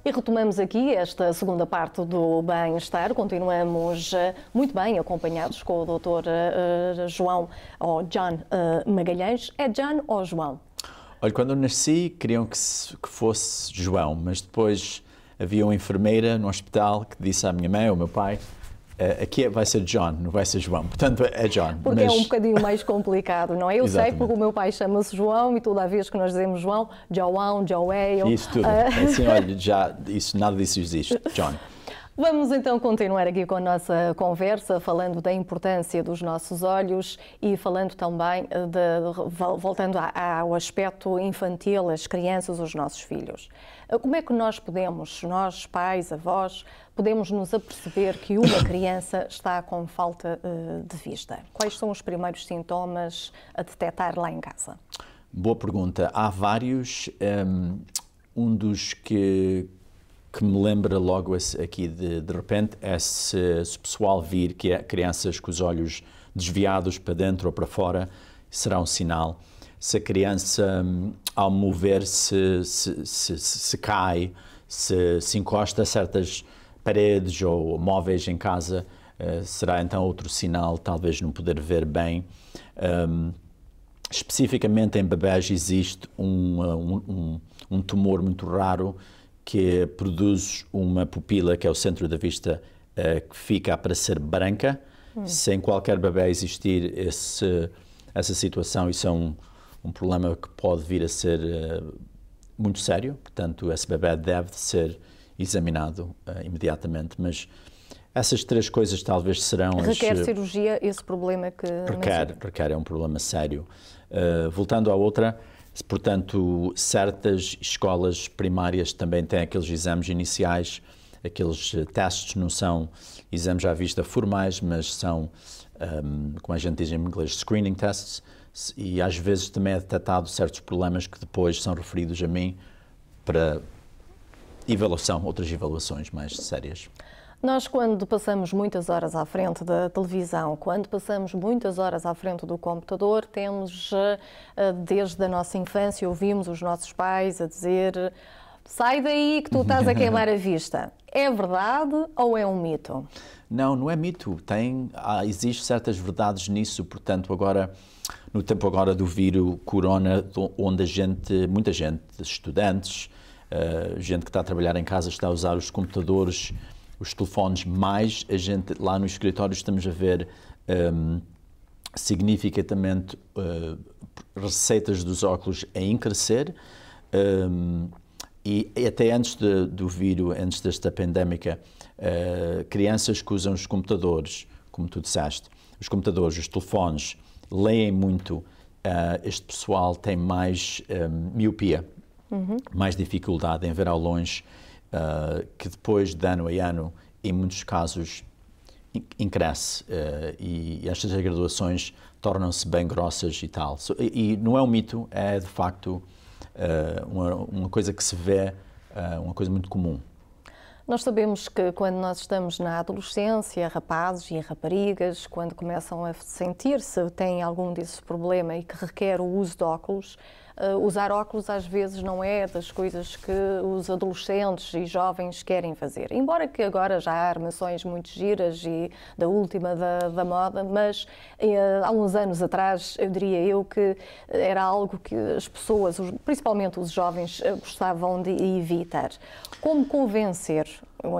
E retomamos aqui esta segunda parte do bem-estar. Continuamos muito bem acompanhados com o Dr. João, ou John Magalhães. É John ou João? Olha, quando eu nasci, queriam que fosse João, mas depois havia uma enfermeira no hospital que disse à minha mãe ou ao meu pai: aqui vai ser John, não vai ser João. Portanto, é John. Porque é um bocadinho mais complicado, não é? Eu sei, porque o meu pai chama-se João e toda a vez que nós dizemos João, João, Joel... Isso tudo. Assim, olha, nada disso existe. John. Vamos então continuar aqui com a nossa conversa, falando da importância dos nossos olhos e falando também, voltando ao aspecto infantil, as crianças, os nossos filhos. Como é que nós podemos, nós pais, avós, podemos nos aperceber que uma criança está com falta de vista? Quais são os primeiros sintomas a detectar lá em casa? Boa pergunta. Há vários. Um dos que me lembra logo aqui de repente é se o pessoal vir que é crianças com os olhos desviados para dentro ou para fora, será um sinal. Se a criança, ao mover-se, se cai, se encosta a certas paredes ou móveis em casa, será então outro sinal, talvez não poder ver bem. Especificamente em bebés existe um tumor muito raro que produz uma pupila, que é o centro da vista, que fica a parecer branca. Sem qualquer bebê existir essa situação, isso é um problema que pode vir a ser muito sério. Portanto, esse bebê deve ser examinado imediatamente. Mas essas três coisas talvez serão... Requer cirurgia esse problema que... Requer, é um problema sério. Voltando à outra... Portanto, certas escolas primárias também têm aqueles exames iniciais, aqueles testes, não são exames à vista formais, mas são, como a gente diz em inglês, screening tests, e às vezes também é detectado certos problemas que depois são referidos a mim para outras avaliações mais sérias. Nós, quando passamos muitas horas à frente da televisão, quando passamos muitas horas à frente do computador, temos, desde a nossa infância, ouvimos os nossos pais a dizer: sai daí que tu estás a queimar a vista. É verdade ou é um mito? Não é mito. Existem certas verdades nisso. Portanto, agora, no tempo agora do vírus corona, onde muita gente, estudantes, gente que está a trabalhar em casa, está a usar os computadores, os telefones, mais a gente lá no escritório estamos a ver significativamente receitas dos óculos em crescer, e até antes do vírus, antes desta pandémica, crianças que usam os computadores, como tu disseste, os computadores, os telefones, leem muito, este pessoal tem mais miopia, mais dificuldade em ver ao longe, que depois de ano a ano, em muitos casos, cresce, e estas graduações tornam-se bem grossas e tal. E não é um mito, é de facto uma coisa que se vê, uma coisa muito comum. Nós sabemos que quando nós estamos na adolescência, rapazes e raparigas, quando começam a sentir se têm algum desse problema e que requer o uso de óculos, usar óculos às vezes não é das coisas que os adolescentes e jovens querem fazer. Embora que agora já há armações muito giras e da última da moda, mas há uns anos atrás eu diria que era algo que as pessoas, principalmente os jovens, gostavam de evitar. Como convencer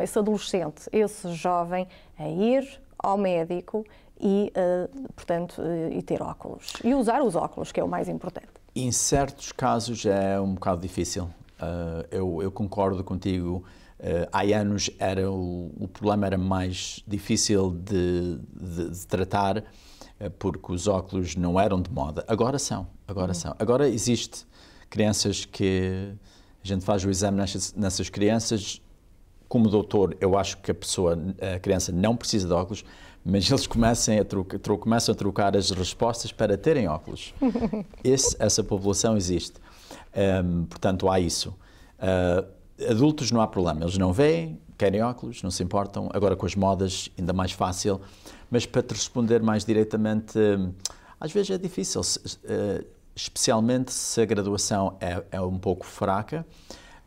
esse adolescente, esse jovem, a ir ao médico e, portanto, e ter óculos? E usar os óculos, que é o mais importante. Em certos casos é um bocado difícil. Eu concordo contigo. Há anos o problema era mais difícil de tratar, porque os óculos não eram de moda. Agora são. Agora existe crianças que a gente faz o exame nessas crianças. Como doutor, eu acho que a criança não precisa de óculos, mas eles começam a trocar as respostas para terem óculos. Essa população existe. Portanto, há isso. Adultos não há problema, eles não veem, querem óculos, não se importam. Agora com as modas ainda mais fácil, mas para te responder mais diretamente, às vezes é difícil, especialmente se a graduação é um pouco fraca.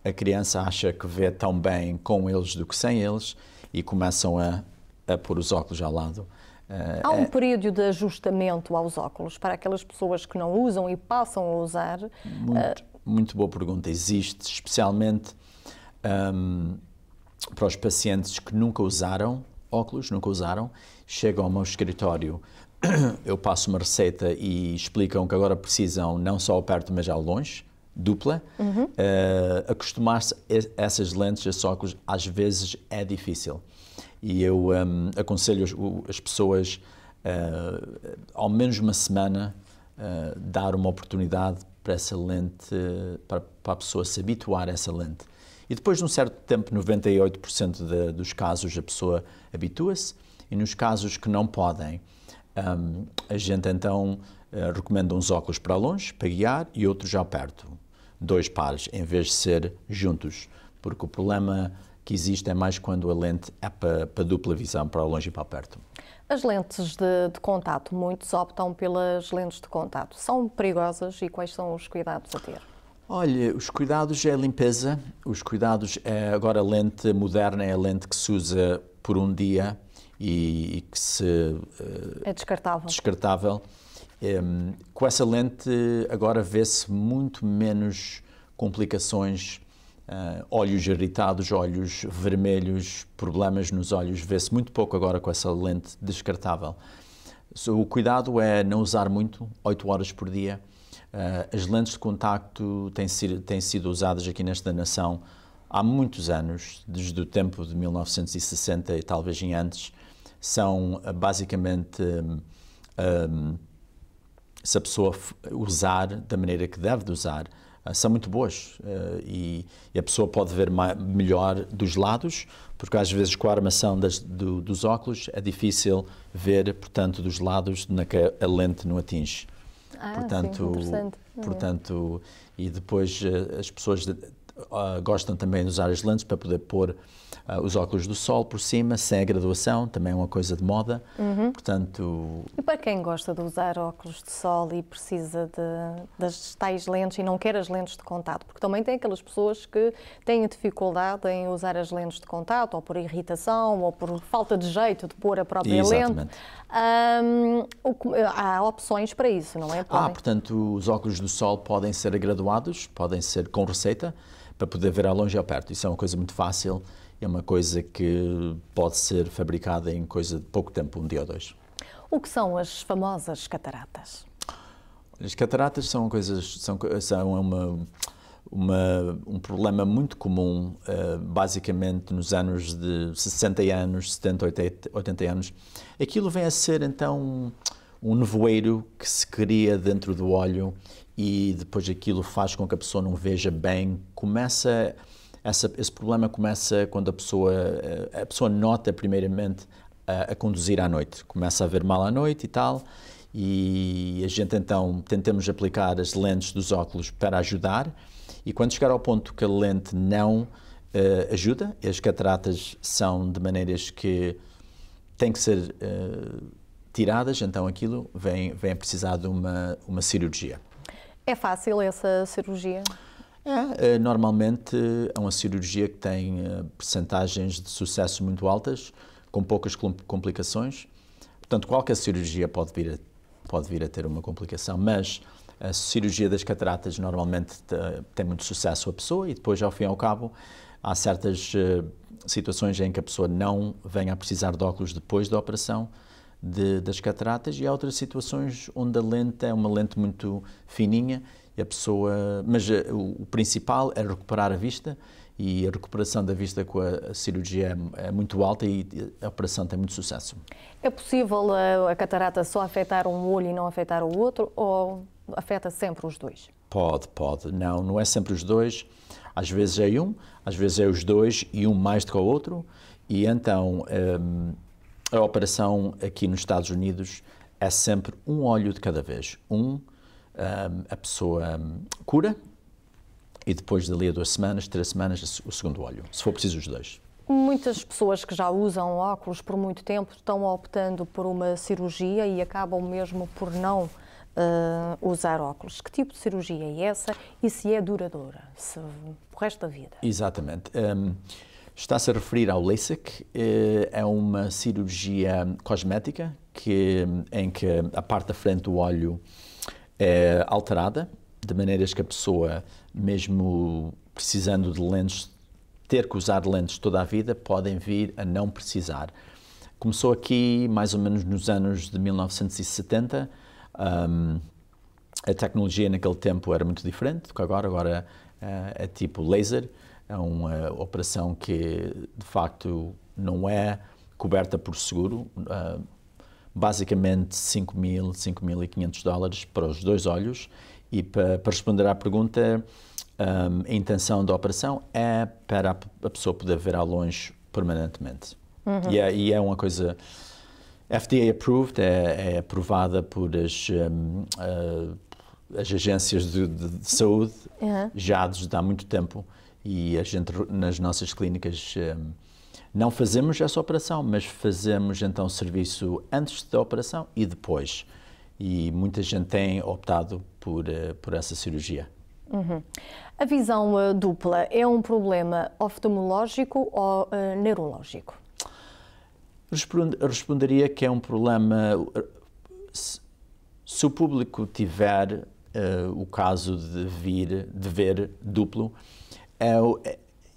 a criança acha que vê tão bem com eles do que sem eles e começam a pôr os óculos ao lado. Há um período de ajustamento aos óculos para aquelas pessoas que não usam e passam a usar? Muito boa pergunta. Existe, especialmente para os pacientes que nunca usaram óculos, chegam ao meu escritório, eu passo uma receita e explicam que agora precisam não só ao perto, mas ao longe, dupla. Acostumar-se a essas lentes, esses óculos, às vezes é difícil. E eu aconselho as pessoas, ao menos uma semana, dar uma oportunidade para essa lente, para a pessoa se habituar a essa lente. E depois de um certo tempo, 98% dos casos, a pessoa habitua-se, e nos casos que não podem, a gente então recomenda uns óculos para longe, para guiar, e outros já perto. 2 pares, em vez de ser juntos, porque o problema que existe é mais quando a lente é para dupla visão, para longe e para perto. As lentes de contato, muitos optam pelas lentes de contato. São perigosas e quais são os cuidados a ter? Olha, os cuidados é a limpeza, os cuidados é agora a lente moderna, é a lente que se usa por um dia e que é descartável. Com essa lente agora vê-se muito menos complicações, olhos irritados, olhos vermelhos, problemas nos olhos, vê-se muito pouco agora com essa lente descartável. O cuidado é não usar muito, 8 horas por dia. As lentes de contacto têm sido usadas aqui nesta nação há muitos anos, desde o tempo de 1960 e talvez em antes. São basicamente, se a pessoa usar da maneira que deve de usar, são muito boas e a pessoa pode ver melhor dos lados, porque às vezes com a armação dos óculos é difícil ver, portanto, dos lados na que a lente não atinge. Portanto, e depois as pessoas gostam também de usar as lentes para poder pôr os óculos do sol por cima, sem a graduação, também é uma coisa de moda. Portanto... E para quem gosta de usar óculos de sol e precisa das tais lentes e não quer as lentes de contato, porque também tem aquelas pessoas que têm dificuldade em usar as lentes de contato, ou por irritação, ou por falta de jeito de pôr a própria lente. Há opções para isso, não é? Portanto, os óculos do sol podem ser graduados, podem ser com receita, para poder ver ao longe e ao perto. Isso é uma coisa muito fácil, é uma coisa que pode ser fabricada em coisa de pouco tempo, 1 dia ou 2. O que são as famosas cataratas? As cataratas são um problema muito comum, basicamente nos anos de 60 anos, 70, 80 anos. Aquilo vem a ser então um nevoeiro que se cria dentro do olho e depois aquilo faz com que a pessoa não veja bem. Esse problema começa quando a pessoa nota primeiramente a conduzir à noite. Começa a ver mal à noite e tal, e a gente então tentamos aplicar as lentes dos óculos para ajudar, e quando chegar ao ponto que a lente não ajuda, as cataratas são de maneiras que têm que ser tiradas, então aquilo vem a precisar de uma cirurgia. É fácil essa cirurgia? Normalmente é uma cirurgia que tem percentagens de sucesso muito altas, com poucas complicações. Portanto, qualquer cirurgia pode vir a ter uma complicação, mas a cirurgia das cataratas normalmente tem muito sucesso a pessoa e depois, ao fim e ao cabo, há certas situações em que a pessoa não venha a precisar de óculos depois da operação das cataratas, e há outras situações onde a lente é uma lente muito fininha e a pessoa... Mas o principal é recuperar a vista, e a recuperação da vista com a cirurgia é muito alta e a operação tem muito sucesso. É possível a catarata só afetar um olho e não afetar o outro, ou afeta sempre os dois? Pode. Não é sempre os dois. Às vezes é um, às vezes é os dois e um mais do que o outro. E então a operação aqui nos Estados Unidos é sempre um olho de cada vez. A pessoa cura e depois dali a 2 semanas, 3 semanas, o segundo olho, se for preciso os dois. Muitas pessoas que já usam óculos por muito tempo estão optando por uma cirurgia e acabam mesmo por não usar óculos. Que tipo de cirurgia é essa e se é duradoura, se o resto da vida? Exatamente. Está-se a referir ao LASIK, é uma cirurgia cosmética em que a parte da frente do olho é alterada, de maneiras que a pessoa, mesmo precisando de lentes, ter que usar lentes toda a vida, podem vir a não precisar. Começou aqui mais ou menos nos anos de 1970. A tecnologia naquele tempo era muito diferente do que agora. Agora é tipo laser. É uma operação que, de facto, não é coberta por seguro. Basicamente, $5.000 para os dois olhos. E para responder à pergunta, a intenção da operação é para a pessoa poder ver ao longe permanentemente. E é uma coisa FDA approved, é aprovada por as agências de saúde já desde há muito tempo. E a gente, nas nossas clínicas, não fazemos essa operação, mas fazemos então o serviço antes da operação e depois. E muita gente tem optado por essa cirurgia. A visão dupla é um problema oftalmológico ou neurológico? Responderia que é um problema. Se o público tiver o caso de ver duplo,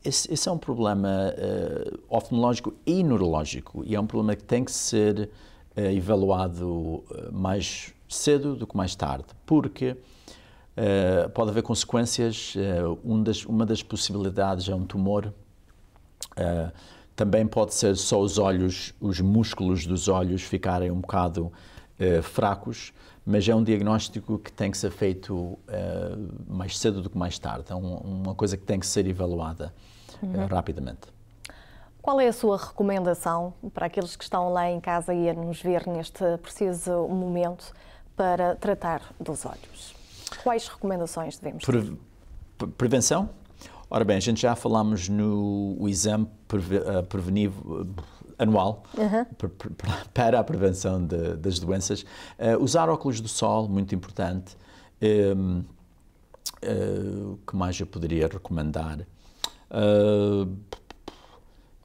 esse é um problema oftalmológico e neurológico, e é um problema que tem que ser evaluado mais cedo do que mais tarde, porque pode haver consequências. Uma das possibilidades é um tumor. Também pode ser só os olhos, os músculos dos olhos ficarem um bocado fracos, mas é um diagnóstico que tem que ser feito mais cedo do que mais tarde. É uma coisa que tem que ser evaluada rapidamente. Qual é a sua recomendação para aqueles que estão lá em casa e a nos ver neste preciso momento para tratar dos olhos? Quais recomendações devemos ter? Prevenção? Ora bem, a gente já falámos no exame preventivo anual para a prevenção das doenças. Usar óculos do sol, muito importante. O que mais eu poderia recomendar?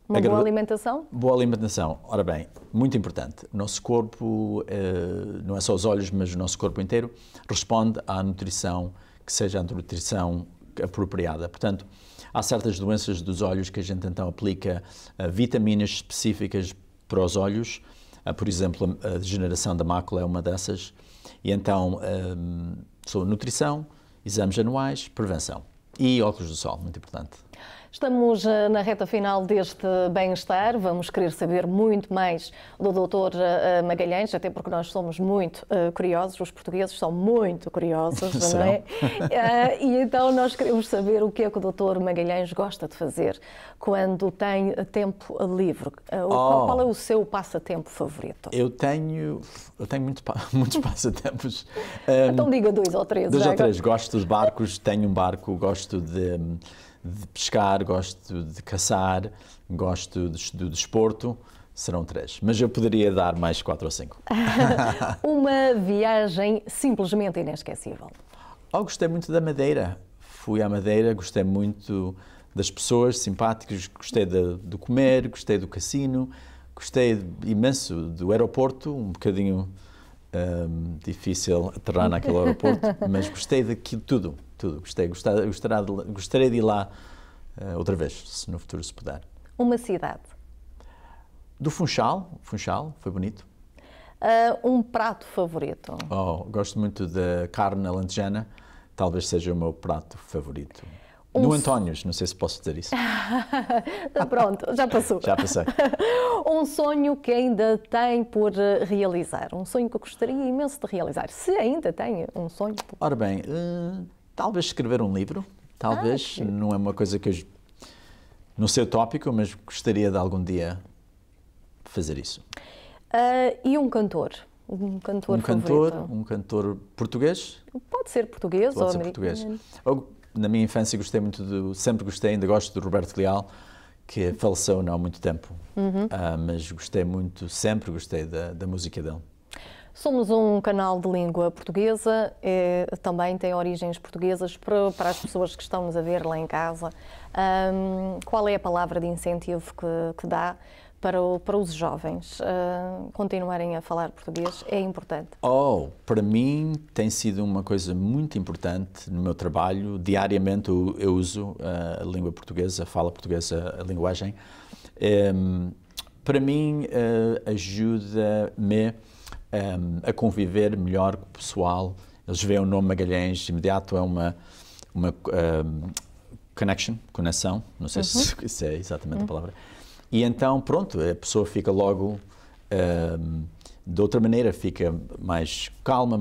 Uma boa alimentação? Boa alimentação. Ora bem, muito importante. O nosso corpo, não é só os olhos, mas o nosso corpo inteiro, responde à nutrição, que seja a nutrição apropriada. Portanto, há certas doenças dos olhos que a gente então aplica vitaminas específicas para os olhos. Por exemplo, a degeneração da mácula é uma dessas. E então, nutrição, exames anuais, prevenção. E óculos do sol, muito importante. Estamos na reta final deste bem-estar. Vamos querer saber muito mais do Dr. Magalhães, até porque nós somos muito curiosos, os portugueses são muito curiosos, não é? E então nós queremos saber o que é que o Dr. Magalhães gosta de fazer quando tem tempo livre. Qual é o seu passatempo favorito? Eu tenho muitos passatempos. Então diga 2 ou 3. 2 ou 3. Gosto de barcos, tenho um barco, gosto de pescar, gosto de caçar, gosto do desporto. Serão 3, mas eu poderia dar mais 4 ou 5. Uma viagem simplesmente inesquecível. Gostei muito da Madeira. Fui à Madeira, gostei muito das pessoas simpáticas, gostei do comer, gostei do cassino, gostei imenso do aeroporto, um bocadinho difícil aterrar naquele aeroporto, mas gostei daquilo tudo. Gostaria de ir lá outra vez, se no futuro se puder. Uma cidade? Do Funchal foi bonito. Um prato favorito? Gosto muito da carne alentejana, talvez seja o meu prato favorito. No Antónios, não sei se posso dizer isso. Pronto, já passou. Já passei. Um sonho que ainda tem por realizar, um sonho que eu gostaria imenso de realizar, se ainda tem um sonho. Ora bem, talvez escrever um livro, talvez, não é uma coisa que eu não sei o tópico, mas gostaria de algum dia fazer isso. E um cantor? Um cantor português? Pode ser português ou americano. Na minha infância sempre gostei, ainda gosto do Roberto Leal, que faleceu não há muito tempo, mas sempre gostei da música dele. Somos um canal de língua portuguesa, também tem origens portuguesas para as pessoas que estão-nos a ver lá em casa. Qual é a palavra de incentivo que dá para os jovens continuarem a falar português? É importante. Para mim tem sido uma coisa muito importante no meu trabalho. Diariamente eu uso a língua portuguesa, a fala portuguesa, a linguagem. Para mim ajuda-me a conviver melhor com o pessoal. Eles veem o nome Magalhães, imediato é uma conexão, não sei se isso é exatamente a palavra. E então, pronto, a pessoa fica logo, de outra maneira, fica mais calma,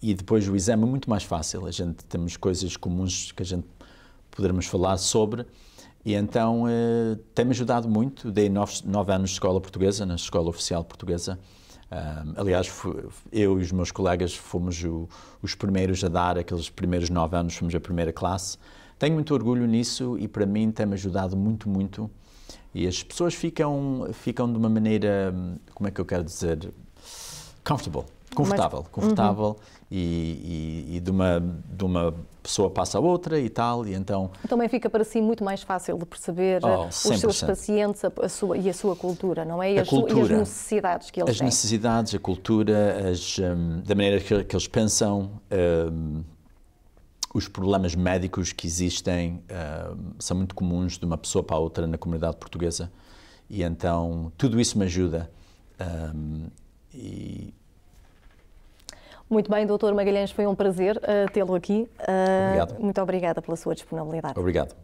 e depois o exame é muito mais fácil. Temos coisas comuns que a gente poderemos falar sobre. E então tem-me ajudado muito. Dei 9 anos de escola portuguesa, na Escola Oficial Portuguesa. Aliás, eu e os meus colegas fomos os primeiros a dar, aqueles primeiros 9 anos, fomos a primeira classe. Tenho muito orgulho nisso e para mim tem-me ajudado muito, muito. E as pessoas ficam de uma maneira, como é que eu quero dizer, confortável. E de uma pessoa passa a outra e tal, e então... Também fica para si muito mais fácil de perceber os seus pacientes e a sua cultura, não é? E as necessidades que eles têm. As necessidades, a cultura, da maneira que eles pensam, os problemas médicos que existem são muito comuns de uma pessoa para a outra na comunidade portuguesa, e então tudo isso me ajuda. Muito bem, Dr. Magalhães, foi um prazer tê-lo aqui. Obrigado. Muito obrigada pela sua disponibilidade. Obrigado.